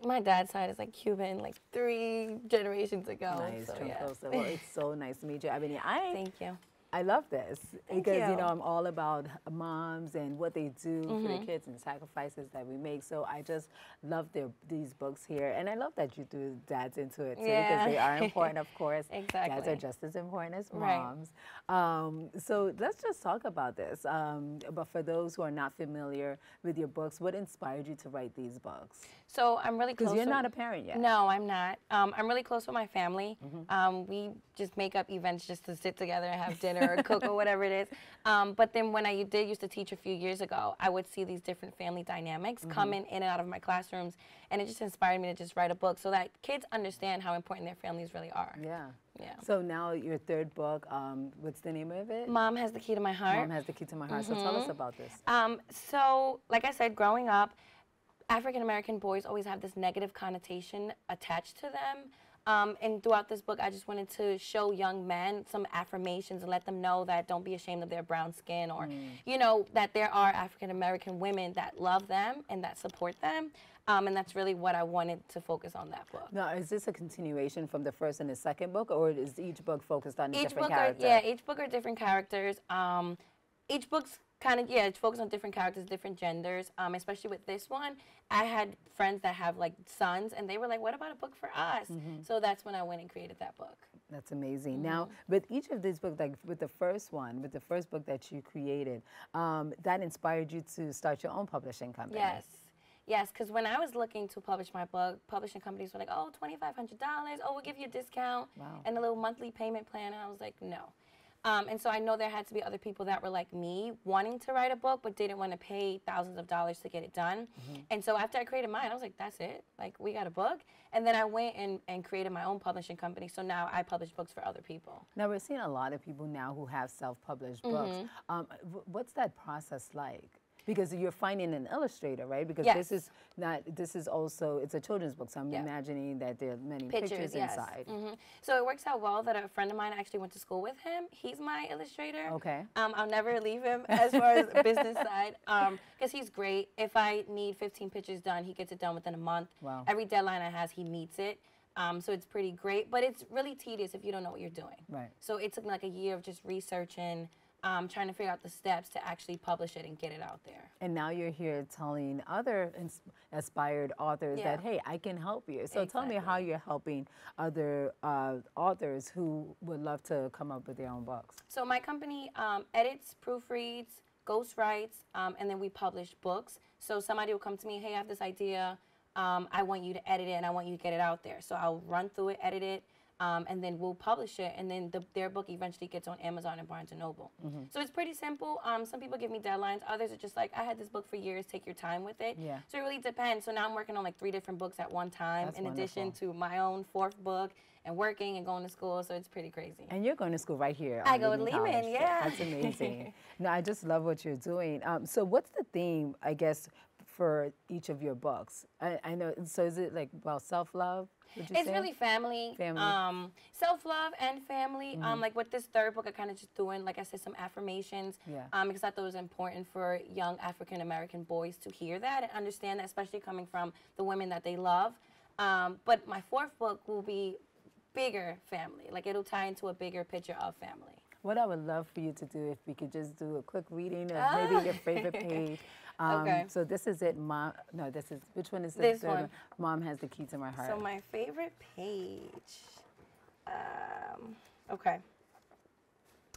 My dad's side is like Cuban, like 3 generations ago. Nice, so Troncoso. Yeah. Well, it's so nice to meet you, Ebony. Thank you. I love this Thank because, you. you know, I'm all about moms and what they do for their Mhm. kids and sacrifices that we make. So I just love these books here. And I love that you threw dads into it, too, because they are important, of course. Exactly. Dads are just as important as Right. moms. So let's just talk about this. But for those who are not familiar with your books, what inspired you to write these books? So I'm really close. Because you're with- not a parent yet. No, I'm not. I'm really close with my family. Mm-hmm. We just make up events just to sit together and have dinner or cook or whatever it is. But then when I used to teach a few years ago, I would see these different family dynamics Mm-hmm. coming in and out of my classrooms, and it just inspired me to just write a book so that kids understand how important their families really are. Yeah. Yeah. So now your third book, what's the name of it? Mom Has the Key to My Heart. Mom Has the Key to My Heart. So tell us about this. So, like I said, growing up, African American boys always have this negative connotation attached to them. And throughout this book, I just wanted to show young men some affirmations and let them know that don't be ashamed of their brown skin, or, you know, that there are African American women that love them and that support them. And that's really what I wanted to focus on that book. Now, is this a continuation from the first and the second book, or is each book focused on a Each different book character? each book are different characters. Each book's kind of, it's focused on different characters, different genders. Especially with this one, I had friends that have like sons, and they were like, what about a book for us? Mhm. So that's when I went and created that book. That's amazing. Now, with each of these books, like with the first book that you created, that inspired you to start your own publishing company. Yes, because when I was looking to publish my book, publishing companies were like, oh, $2,500, oh, we'll give you a discount and a little monthly payment plan, and I was like, no. And so I know there had to be other people that were like me, wanting to write a book, but didn't want to pay thousands of dollars to get it done. And so after I created mine, I was like, that's it? Like, we got a book? And then I went and created my own publishing company, so now I publish books for other people. Now, we're seeing a lot of people now who have self-published books. What's that process like? Because you're finding an illustrator, right? Because Yes. this is also, it's a children's book, so I'm imagining that there are many pictures yes. inside. So it works out well that a friend of mine actually went to school with him. He's my illustrator. Okay. I'll never leave him as far as the business side, because he's great. If I need 15 pictures done, he gets it done within a month. Wow. Every deadline I has, he meets it. So it's pretty great, but it's really tedious if you don't know what you're doing. Right. So it took like a year of just researching, trying to figure out the steps to actually publish it and get it out there. And now you're here telling other aspired authors that, hey, I can help you. So tell me how you're helping other authors who would love to come up with their own books. So my company edits, proofreads, ghostwrites, and then we publish books. So somebody will come to me, hey, I have this idea. I want you to edit it and I want you to get it out there. So I'll run through it, edit it, and then we'll publish it, and then their book eventually gets on Amazon and Barnes & Noble. So it's pretty simple. Some people give me deadlines. Others are just like, I had this book for years, take your time with it. Yeah. So it really depends. So now I'm working on like 3 different books at one time, That's in addition wonderful. to my own 4th book and working and going to school, so it's pretty crazy. And you're going to school right here. I go to Lehman, College. yeah. That's amazing. No, I just love what you're doing. So what's the theme, I guess, for each of your books? I know, so is it like about self-love? It's really family, self-love and family. Like with this 3rd book, I kind of just doing, like I said, some affirmations. Because I thought it was important for young African-American boys to hear that and understand that, especially coming from the women that they love. But my 4th book will be bigger family. Like it'll tie into a bigger picture of family. What I would love for you to do, if we could just do a quick reading of maybe your favorite page. Okay. So this is it, Mom. No, this is, which one is the This third one. Mom Has the Key to My Heart. So my favorite page. Okay.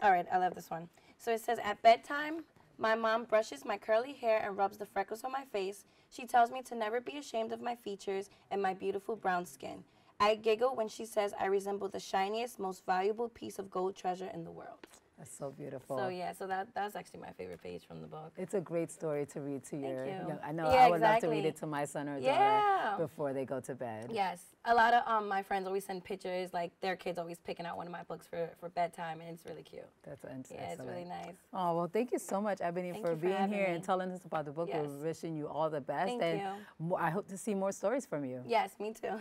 All right, I love this one. So it says, at bedtime, my mom brushes my curly hair and rubs the freckles on my face. She tells me to never be ashamed of my features and my beautiful brown skin. I giggle when she says I resemble the shiniest, most valuable piece of gold treasure in the world. That's so beautiful. So yeah, so that's actually my favorite page from the book. It's a great story to read to your you. young. I know Yeah, I would love to read exactly. it to my son or daughter Yeah. before they go to bed. Yes, a lot of my friends always send pictures, like their kids always picking out one of my books for bedtime, and it's really cute. That's Yeah, it's really nice. Oh, well, thank you so much, Ebony, Thank for you for being having here me. and telling us about the book. Yes. We're wishing you all the best. Thank and you. I hope to see more stories from you. Yes, me too.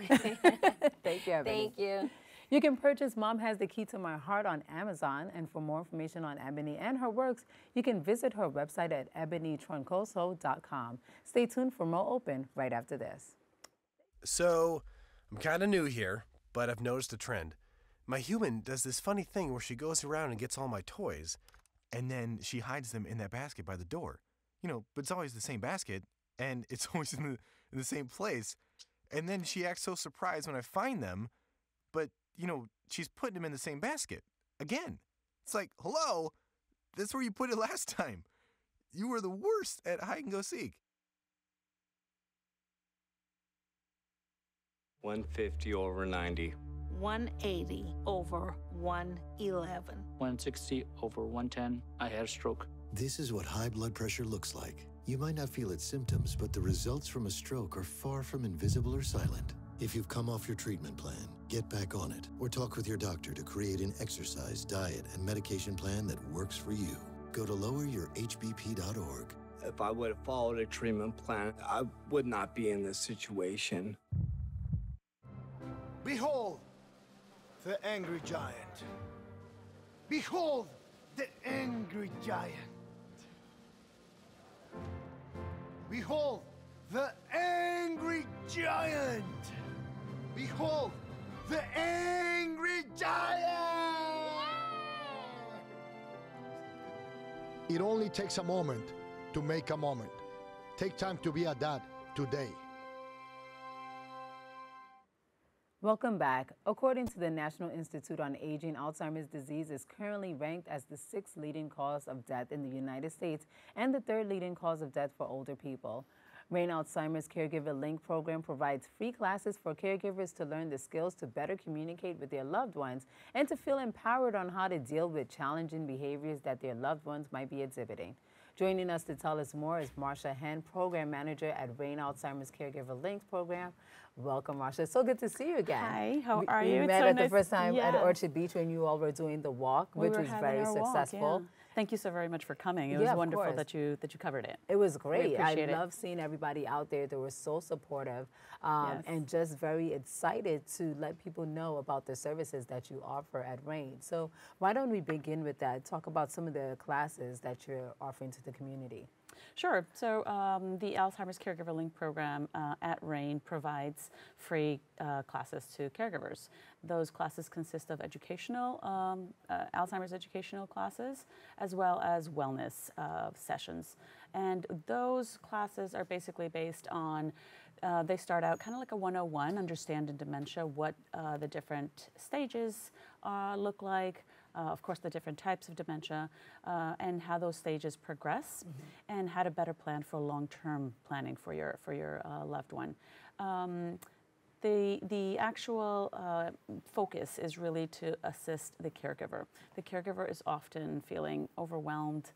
Thank you, Ebony. Thank you. You can purchase Mom Has the Key to My Heart on Amazon, and for more information on Ebony and her works, you can visit her website at ebonytroncoso.com. Stay tuned for more Open right after this. So, I'm kind of new here, but I've noticed a trend. My human does this funny thing where she goes around and gets all my toys, and then she hides them in that basket by the door. But it's always the same basket, and it's always in the same place. And then she acts so surprised when I find them, but, she's putting them in the same basket. Again. It's like, hello, that's where you put it last time. You were the worst at hide and go seek. 150 over 90. 180 over 111. 160 over 110. I had a stroke. This is what high blood pressure looks like. You might not feel its symptoms, but the results from a stroke are far from invisible or silent. If you've come off your treatment plan, get back on it, or talk with your doctor to create an exercise, diet, and medication plan that works for you. Go to loweryourhbp.org. If I would have followed a treatment plan, I would not be in this situation. Behold, the angry giant. Behold, the angry giant. Behold, the angry giant. Behold, the angry giant. It only takes a moment to make a moment. Take time to be a dad today. Welcome back. According to the National Institute on Aging, Alzheimer's disease is currently ranked as the 6th leading cause of death in the United States and the 3rd leading cause of death for older people. R.A.I.N Alzheimer's Caregiver Link program provides free classes for caregivers to learn the skills to better communicate with their loved ones and to feel empowered on how to deal with challenging behaviors that their loved ones might be exhibiting. Joining us to tell us more is Marsha Henn, Program Manager at R.A.I.N Alzheimer's Caregiver Link program. Welcome, Marsha. It's so good to see you again. Hi, how are you? We met at the first time at Orchard Beach when you all were doing the walk, which was very successful. Thank you so very much for coming. It was wonderful that you covered it. It was great. I love seeing everybody out there. They were so supportive and just very excited to let people know about the services that you offer at R.A.I.N. So why don't we begin with that? Talk about some of the classes that you're offering to the community. Sure. So the Alzheimer's Caregiver Link program at R.A.I.N provides free classes to caregivers. Those classes consist of educational, Alzheimer's educational classes, as well as wellness sessions. And those classes are basically based on, they start out kind of like a 101, understanding dementia, what the different stages look like, of course, the different types of dementia, and how those stages progress, and how to better plan for long-term planning for your loved one. The actual focus is really to assist the caregiver. The caregiver is often feeling overwhelmed,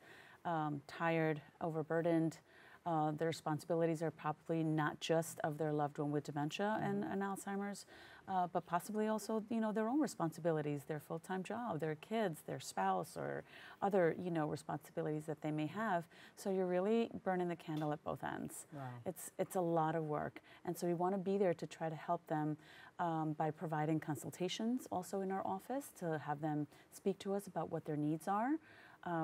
tired, overburdened. Their responsibilities are probably not just of their loved one with dementia and Alzheimer's, but possibly also, their own responsibilities, their full-time job, their kids, their spouse, or other, responsibilities that they may have. So you're really burning the candle at both ends. Wow. It's a lot of work. And so we want to be there to try to help them by providing consultations also in our office to have them speak to us about what their needs are.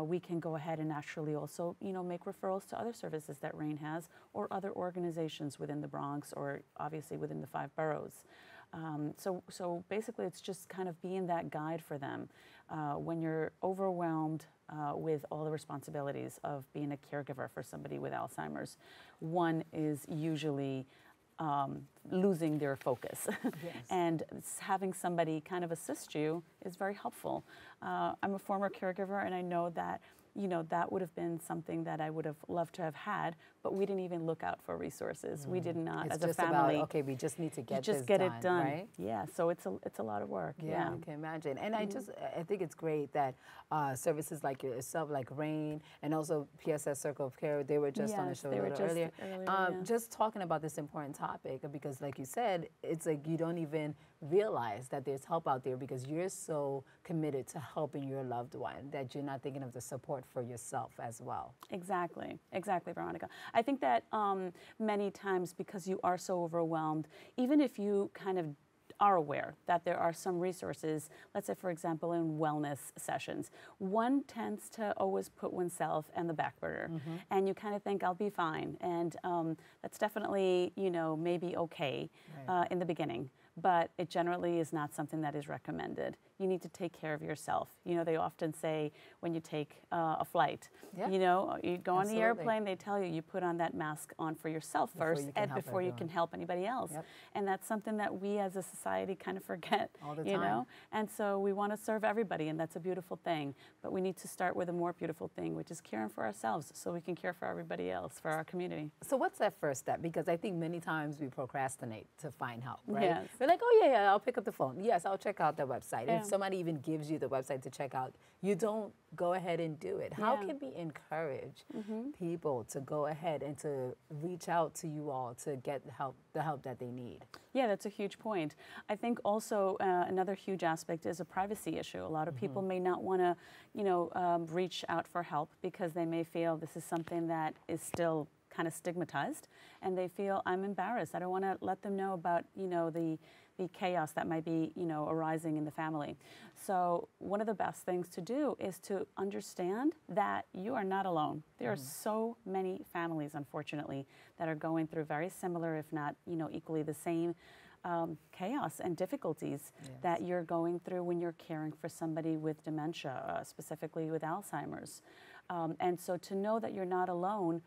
We can go ahead and actually also, make referrals to other services that R.A.I.N has or other organizations within the Bronx or obviously within the 5 boroughs. So basically it's just kind of being that guide for them when you're overwhelmed with all the responsibilities of being a caregiver for somebody with Alzheimer's. One is usually losing their focus. Yes. And having somebody kind of assist you is very helpful. I'm a former caregiver, and I know that that would have been something that I would have loved to have had, but we didn't even look out for resources. We did not, it's as a just family. About, okay, we just need to get just this get done, it done, right? Yeah. So it's a lot of work. Yeah, I can imagine. And I think it's great that services like yourself, like R.A.I.N, and also PSS Circle of Care, they were just on the show a little earlier. Just talking about this important topic, because like you said, it's like you don't even realize that there's help out there because you're so committed to helping your loved one that you're not thinking of the support for yourself as well. Exactly, Veronica. I think that many times because you are so overwhelmed, even if you kind of are aware that there are some resources, let's say, for example, in wellness sessions, one tends to always put oneself on the back burner, and you kind of think, I'll be fine, and that's definitely, maybe okay in the beginning, but it generally is not something that is recommended. you need to take care of yourself. You know, they often say when you take a flight, Yeah. you know, you go on the Absolutely. airplane, they tell you, you put on that mask on for yourself first before you can help anybody else. Yep. And that's something that we as a society kind of forget, all the you time. know? And so we want to serve everybody, and that's a beautiful thing. But we need to start with a more beautiful thing, which is caring for ourselves so we can care for everybody else, for our community. So what's that first step? Because I think many times we procrastinate to find help, right? Yes. We're like, oh yeah, I'll pick up the phone. Yes, I'll check out the website. Yeah. If somebody even gives you the website to check out, you don't go ahead and do it. How Yeah. can we encourage people to go ahead and to reach out to you all to get the help that they need? Yeah, that's a huge point. I think also another huge aspect is a privacy issue. A lot of people may not want to, you know, reach out for help because they may feel this is something that is still kind of stigmatized, and they feel I'm embarrassed. I don't want to let them know about, you know, the chaos that might be, you know, arising in the family. So one of the best things to do is to understand that you are not alone. There are so many families, unfortunately, that are going through very similar, if not, you know, equally the same chaos and difficulties that you're going through when you're caring for somebody with dementia, specifically with Alzheimer's. And so to know that you're not alone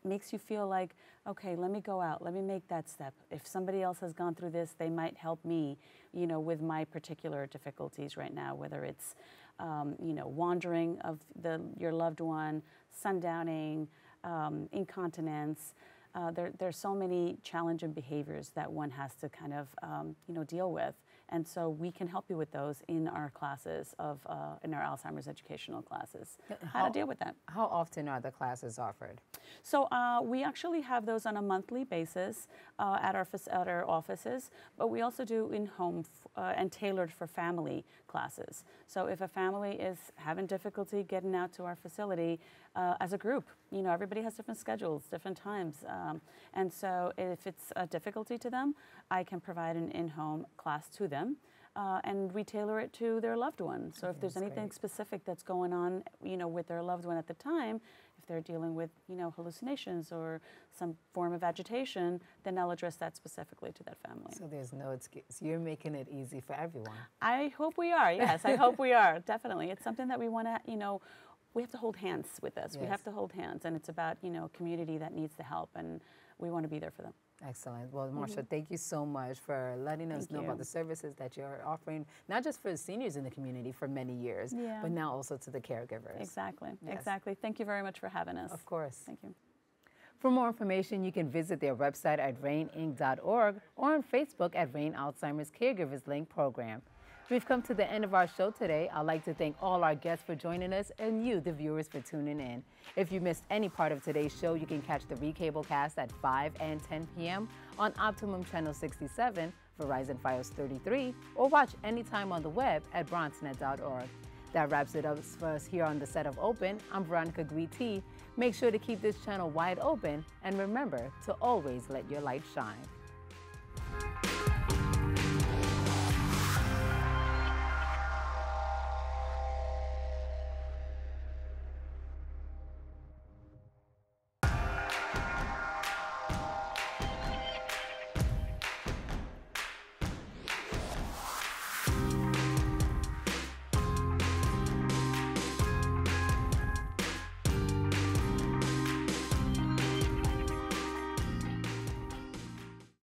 makes you feel like, okay, let me go out, let me make that step. If somebody else has gone through this, they might help me, you know, with my particular difficulties right now, whether it's, you know, wandering of your loved one, sundowning, incontinence. There's so many challenging behaviors that one has to kind of, you know, deal with. And so we can help you with those in our classes in our Alzheimer's educational classes, how to deal with that. How often are the classes offered? So we actually have those on a monthly basis at our offices, but we also do in-home and tailored for family classes. So if a family is having difficulty getting out to our facility as a group, you know, everybody has different schedules, different times. And so if it's a difficulty to them, I can provide an in-home class to them. And we tailor it to their loved one. So if there's anything specific that's going on, you know, with their loved one at the time, if they're dealing with, you know, hallucinations or some form of agitation, then I'll address that specifically to that family. So there's no excuse. You're making it easy for everyone. I hope we are, yes. I hope we are, definitely. It's something that we want to, you know, we have to hold hands with this. Yes. We have to hold hands, and it's about, you know, a community that needs the help, and we want to be there for them. Excellent. Well, Marsha, thank you so much for letting us know about the services that you're offering, not just for the seniors in the community for many years, but now also to the caregivers. Exactly. Yes. Exactly. Thank you very much for having us. Of course. Thank you. For more information, you can visit their website at RAINinc.org or on Facebook at R.A.I.N Alzheimer's Caregivers Link Program. We've come to the end of our show today. I'd like to thank all our guests for joining us and you, the viewers, for tuning in. If you missed any part of today's show, you can catch the recablecast at 5 and 10 p.m. on Optimum Channel 67, Verizon Fios 33, or watch anytime on the web at bronxnet.org. That wraps it up for us here on the set of Open. I'm Veronica Güity. Make sure to keep this channel wide open, and remember to always let your light shine.